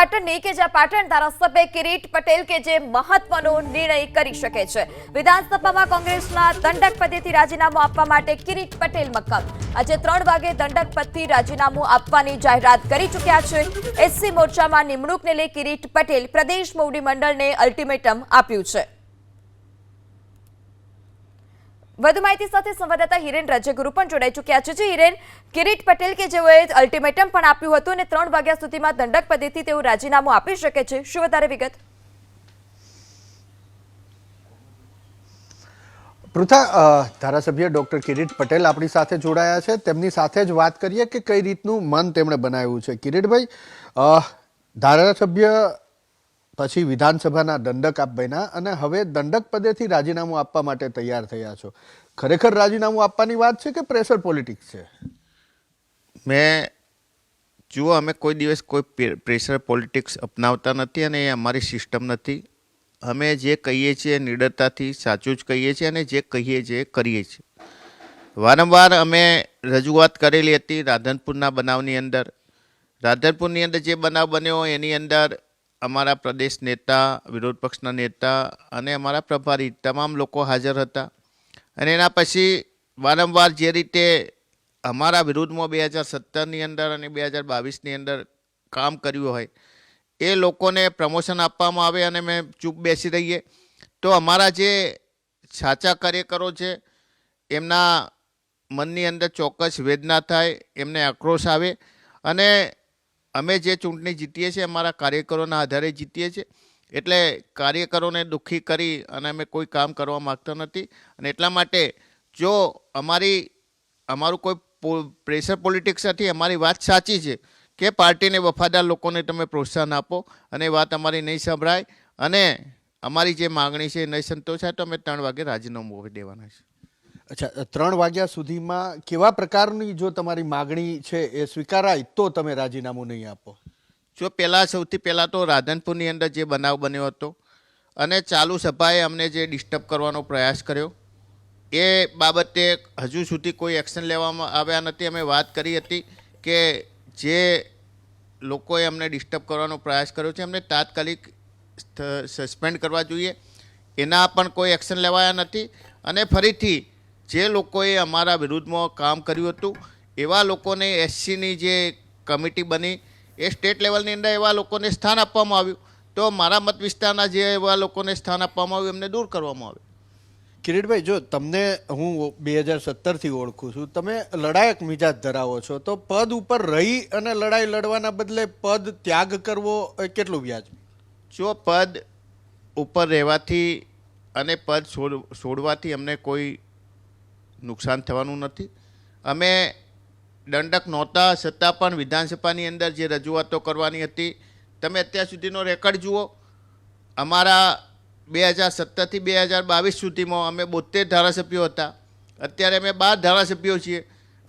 પાટણની કે જ્યાં પાટણ ધારાસભ્ય કિરીટ પટેલ કે જે મહત્વનો નિર્ણય કરી શકે છે। વિધાનસભામાં કોંગ્રેસના દંડક પદેથી રાજીનામું આપવા માટે કિરીટ પટેલ મક્કમ। આજે 3 વાગે દંડક પદથી રાજીનામું આપવાની જાહેરાત કરી ચૂક્યા છે। એસસી મોરચામાં નિમણૂકને લઈ કિરીટ પટેલ પ્રદેશ મોવડી મંડળને અલ્ટિમેટમ આપ્યું છે। વધુ માહિતી સાથે સંવાદદાતા હિરેન રાજ્યગુરુ પણ જોડાઈ ચૂક્યા છે। હિરેન, કિરીટ પટેલ કે જેઓએ અલ્ટિમેટમ પણ આપ્યું હતું અને 3 વાગ્યા સુધીમાં દંડક પદેથી તેઓ રાજીનામું આપી શકે છે, શું વધારે વિગત? પૃથા, ધારાસભ્ય ડોક્ટર કિરીટ પટેલ આપણી સાથે જોડાયા છે। તેમની સાથે જ વાત કરીએ કે કઈ રીતનું મન તેમણે બનાવ્યું છે। કિરીટભાઈ, ધારાસભ્ય પછી વિધાનસભાના દંડક આપ બન્યા અને હવે દંડક પદેથી રાજીનામું આપવા માટે તૈયાર થયા છો। ખરેખર રાજીનામું આપવાની વાત છે કે પ્રેશર પોલિટિક્સ છે? જુઓ, અમે કોઈ દિવસ કોઈ પ્રેશર પોલિટિક્સ અપનાવતા નથી અને એ અમારી સિસ્ટમ નથી। અમે જે કહીએ છીએ નિડરતાથી સાચું જ કહીએ છીએ અને જે કહીએ છીએ એ કરીએ છીએ। વારંવાર અમે રજૂઆત કરેલી હતી રાધનપુરના બનાવની અંદર। રાધનપુરની અંદર જે બનાવ બન્યો એની અંદર અમારા પ્રદેશ નેતા, વિરોધ પક્ષના નેતા અને અમારા પ્રભારી તમામ લોકો હાજર હતા અને એના પછી વારંવાર જે રીતે અમારા વિરુદ્ધમાં 2017ની અંદર અને 2022ની અંદર કામ કર્યું હોય એ લોકોને પ્રમોશન આપવામાં આવે અને મેં ચૂપ બેસી રહીએ તો અમારા જે સાચા કાર્યકરો છે એમના મનની અંદર ચોક્કસ વેદના થાય, એમને આક્રોશ આવે અને અમે જે ચૂંટણી જીતીએ છીએ અમારા કાર્યકરોના આધારે જીતીએ છીએ। એટલે કાર્યકરોને દુઃખી કરી અને અમે કોઈ કામ કરવા માગતા નથી અને એટલા માટે જો અમારું કોઈ પ્રેશર પોલિટિક્સ નથી, અમારી વાત સાચી છે કે પાર્ટીને વફાદાર લોકોને તમે પ્રોત્સાહન આપો અને એ વાત અમારી નહીં સંભળાય અને અમારી જે માગણી છે એ નહીં સંતોષાય તો અમે 3 વાગે રાજીનામું આપી દેવાના છે। અચ્છા, 3 વાગ્યા સુધીમાં કેવા પ્રકારની જો તમારી માગણી છે એ સ્વીકારાય તો તમે રાજીનામું નહીં આપો? જો સૌથી પહેલાં તો રાધનપુરની અંદર જે બનાવ બન્યો હતો અને ચાલુ સભાએ અમને જે ડિસ્ટર્બ કરવાનો પ્રયાસ કર્યો એ બાબતે હજુ સુધી કોઈ એક્શન લેવામાં આવ્યા નથી। અમે વાત કરી હતી કે જે લોકોએ અમને ડિસ્ટર્બ કરવાનો પ્રયાસ કર્યો છે એમને તાત્કાલિક સસ્પેન્ડ કરવા જોઈએ, એના પણ કોઈ એક્શન લેવાયા નથી અને ફરીથી જે લોકોએ અમારા વિરુદ્ધમાં કામ કર્યું હતું એવા લોકોને એસસીની જે કમિટી બની એ સ્ટેટ લેવલની અંદર એવા લોકોને સ્થાન આપવામાં આવ્યું તો મારા મત વિસ્તારના જે એવા લોકોને સ્થાન આપવામાં આવ્યું એમને દૂર કરવામાં આવે। કિરીટભાઈ, જો તમને હું 2017થી ઓળખું છું, તમે લડાયક મિજાજ ધરાવો છો, તો પદ ઉપર રહી અને લડાઈ લડવાના બદલે પદ ત્યાગ કરવો એ કેટલું વ્યાજબી? જો પદ ઉપર રહેવાથી અને પદ છોડવાથી અમને કોઈ નુકસાન થવાનું નથી। અમે દંડક નહોતા છતાં પણ વિધાનસભાની અંદર જે રજૂઆતો કરવાની હતી તમે અત્યાર સુધીનો રેકોર્ડ જુઓ। અમારા 2017થી 2022 સુધીમાં અમે 72 ધારાસભ્યો હતા, અત્યારે અમે 12 ધારાસભ્યો છીએ।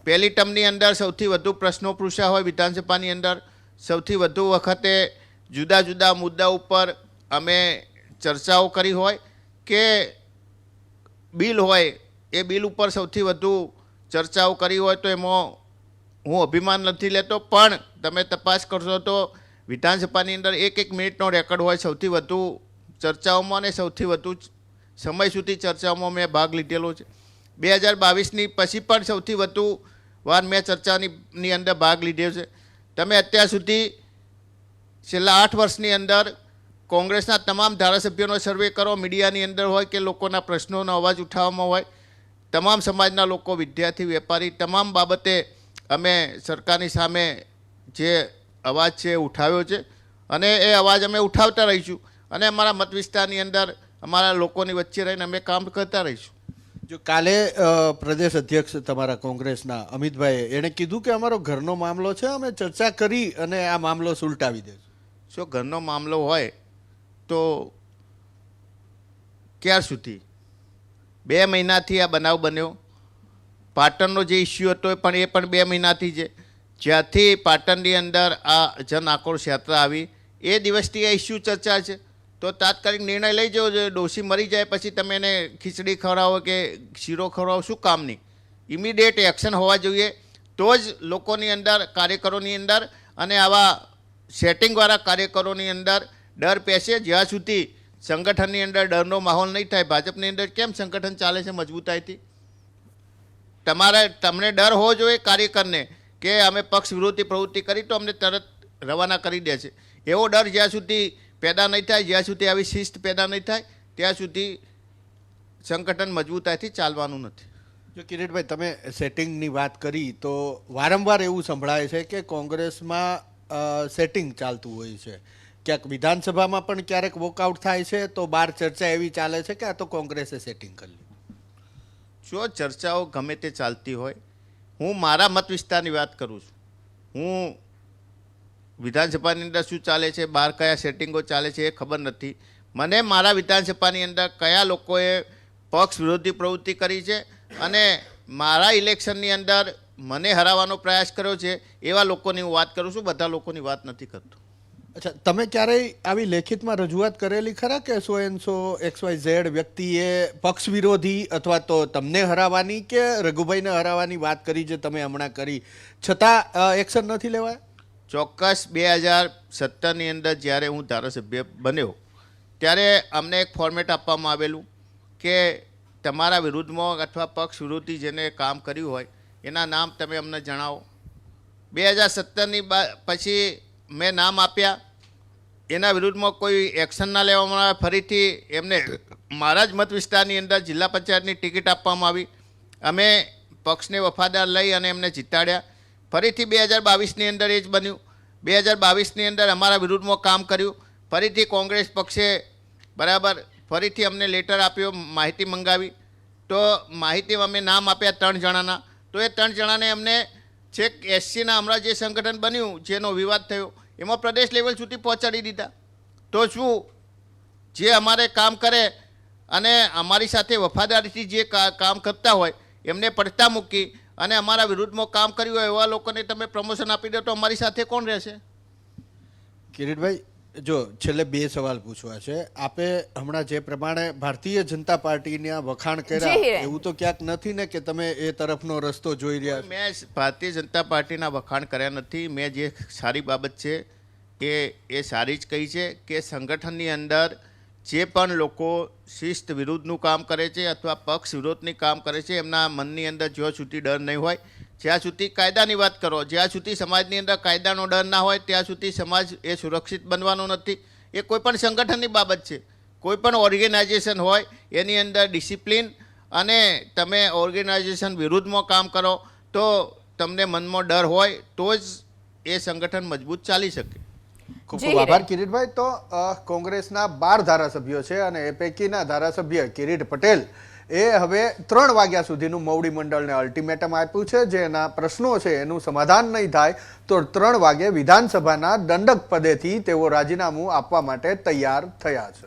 પહેલી ટર્મની અંદર સૌથી વધુ પ્રશ્નો પૂછ્યા હોય વિધાનસભાની અંદર, સૌથી વધુ વખતે જુદા જુદા મુદ્દા ઉપર અમે ચર્ચાઓ કરી હોય કે બિલ હોય એ બિલ ઉપર સૌથી વધુ ચર્ચાઓ કરી હોય તો એમાં હું અભિમાન નથી લેતો, પણ તમે તપાસ કરશો તો વિધાનસભાની અંદર 1 મિનિટનો રેકોર્ડ હોય સૌથી વધુ ચર્ચાઓમાં અને સૌથી વધુ સમય સુધી ચર્ચાઓમાં મેં ભાગ લીધેલો છે। 2022ની પછી પણ સૌથી વધુ વાર મેં ચર્ચાની અંદર ભાગ લીધો છે। તમે અત્યાર સુધી છેલ્લા 8 વર્ષની અંદર કોંગ્રેસના તમામ ધારાસભ્યોનો સર્વે કરો, મીડિયાની અંદર હોય કે લોકોના પ્રશ્નોનો અવાજ ઉઠાવવામાં હોય, તમામ સમાજના લોકો, વિદ્યાર્થી, વેપારી, તમામ બાબતે અમે સરકારની સામે જે અવાજ છે એ ઉઠાવ્યો છે અને એ અવાજ અમે ઉઠાવતા રહીશું અને અમારા મત વિસ્તારની અંદર અમારા લોકોની વચ્ચે રહીને અમે કામ કરતા રહીશું। જો કાલે પ્રદેશ અધ્યક્ષ તમારા કોંગ્રેસના અમિતભાઈએ એણે કીધું કે અમારો ઘરનો મામલો છે, અમે ચર્ચા કરી અને આ મામલો સુલટાવી દેશું। જો ઘરનો મામલો હોય તો ક્યાર સુધી? 2 મહિનાથી આ બનાવ બન્યો। પાટણનો જે ઇસ્યુ હતો એ પણ 2 મહિનાથી છે। જ્યાંથી પાટણની અંદર આ જન આક્રોશ યાત્રા આવી એ દિવસથી આ ઇસ્યુ ચર્ચા છે તો તાત્કાલિક નિર્ણય લઈ જવો જોઈએ। ડોશી મરી જાય પછી તમે એને ખીચડી ખવડાવો કે શીરો ખવડાવો, શું કામની? ઇમિડિયેટ એક્શન હોવા જોઈએ તો જ લોકોની અંદર, કાર્યકરોની અંદર અને આવા સેટિંગવાળા કાર્યકરોની અંદર ડર પેસે. જ્યાં સુધી સંગઠનની અંદર ડરનો માહોલ નહીં થાય, ભાજપની અંદર કેમ સંગઠન ચાલે છે મજબૂતાઈથી? તમને ડર હોવો જોઈએ કાર્યકરને કે અમે પક્ષ વિરોધી પ્રવૃત્તિ કરી તો અમને તરત રવાના કરી દે છે. એવો ડર જ્યાં સુધી પેદા નહીં થાય, જ્યાં સુધી આવી શિસ્ત પેદા નહીં થાય, ત્યાં સુધી સંગઠન મજબૂતાઈથી ચાલવાનું નથી. જો કિરીટભાઈ, તમે સેટિંગની વાત કરી તો વારંવાર એવું સંભળાય છે કે કોંગ્રેસમાં સેટિંગ ચાલતું હોય છે. ક્યાંક વિધાનસભામાં પણ ક્યારેક વોકઆઉટ થાય છે તો બહાર ચર્ચા એવી ચાલે છે કે આ તો કોંગ્રેસે સેટિંગ કરી લીધું. જો ચર્ચાઓ ગમે તે ચાલતી હોય, હું મારા મત વિસ્તારની વાત કરું છું. હું વિધાનસભાની અંદર શું ચાલે છે, બહાર કયા સેટિંગો ચાલે છે એ ખબર નથી. મને મારા વિધાનસભાની અંદર કયા લોકોએ પક્ષ વિરોધી પ્રવૃત્તિ કરી છે અને મારા ઇલેક્શનની અંદર મને હરાવવાનો પ્રયાસ કર્યો છે એવા લોકોની હું વાત કરું છું, બધા લોકોની વાત નથી કરતો. અચ્છા, તમે ક્યારેય આવી લેખિતમાં રજૂઆત કરેલી ખરા કે XYZ વ્યક્તિએ પક્ષ વિરોધી અથવા તો તમને હરાવવાની કે રઘુભાઈને હરાવવાની વાત કરી જે તમે હમણાં કરી, છતાં એક્શન નથી લેવાય? ચોક્કસ 2017ની અંદર જ્યારે હું ધારાસભ્ય બન્યો ત્યારે અમને એક ફોર્મેટ આપવામાં આવેલું કે તમારા વિરુદ્ધમાં અથવા પક્ષ વિરોધી જેને કામ કર્યું હોય એના નામ તમે અમને જણાવો. 2017ની પછી મેં નામ આપ્યા, એના વિરુદ્ધમાં કોઈ એક્શન ના લેવામાં આવે, ફરીથી એમને મારા જ મત વિસ્તારની અંદર જિલ્લા પંચાયતની ટિકિટ આપવામાં આવી. અમે પક્ષને વફાદાર લઈ અને એમને જીતાડ્યા. ફરીથી 2022ની અંદર એ જ બન્યું. 2022ની અંદર અમારા વિરુદ્ધમાં કામ કર્યું. ફરીથી કોંગ્રેસ પક્ષે બરાબર ફરીથી અમને લેટર આપ્યો, માહિતી મંગાવી. તો માહિતી અમે નામ આપ્યા 3 જણાના. તો એ 3 જણાને અમને છેક SCના હમણાં જે સંગઠન બન્યું જેનો વિવાદ થયો એમાં પ્રદેશ લેવલ સુધી પહોંચાડી દીધા. તો શું જે અમારે કામ કરે અને અમારી સાથે વફાદારીથી જે કામ કરતા હોય એમને પડતા મૂકી અને અમારા વિરુદ્ધમાં કામ કર્યું હોય એવા લોકોને તમે પ્રમોશન આપી દો તો અમારી સાથે કોણ રહેશે? કિરીટભાઈ, જો છેલ્લે 2 સવાલ પૂછવા છે. આપે હમણાં જે પ્રમાણે ભારતીય જનતા પાર્ટીના વખાણ કર્યા એવું તો ક્યાંક નથી ને કે તમે એ તરફનો રસ્તો જોઈ રહ્યા છો? મેં ભારતીય જનતા પાર્ટીના વખાણ કર્યા નથી. મેં જે સારી બાબત છે એ સારી જ કહી છે કે સંગઠનની અંદર જે પણ લોકો શિસ્ત વિરુદ્ધનું કામ કરે છે અથવા પક્ષ વિરોધની કામ કરે છે એમના મનની અંદર જ્યાં સુધી ડર નહીં હોય, જ્યાં સુધી કાયદાની વાત કરો, જ્યાં સુધી સમાજની અંદર કાયદાનો ડર ના હોય ત્યાં સુધી સમાજ એ સુરક્ષિત બનવાનો નથી. એ કોઈપણ સંગઠનની બાબત છે. કોઈપણ ઓર્ગેનાઇઝેશન હોય એની અંદર ડિસિપ્લિન અને તમે ઓર્ગેનાઇઝેશન વિરુદ્ધમાં કામ કરો તો તમને મનમાં ડર હોય તો જ એ સંગઠન મજબૂત ચાલી શકે. ખૂબ ખૂબ આભાર કિરીટભાઈ. તો કોંગ્રેસના 12 ધારાસભ્યો છે અને એ પૈકીના ધારાસભ્ય કિરીટ પટેલ એ હવે 3 વાગ્યા સુધીનું મોવડી મંડળને અલ્ટિમેટમ આપ્યું છે. જે એના પ્રશ્નો છે એનું સમાધાન નહીં થાય તો 3 વાગે વિધાનસભાના દંડક પદેથી તેઓ રાજીનામું આપવા માટે તૈયાર થયા છે.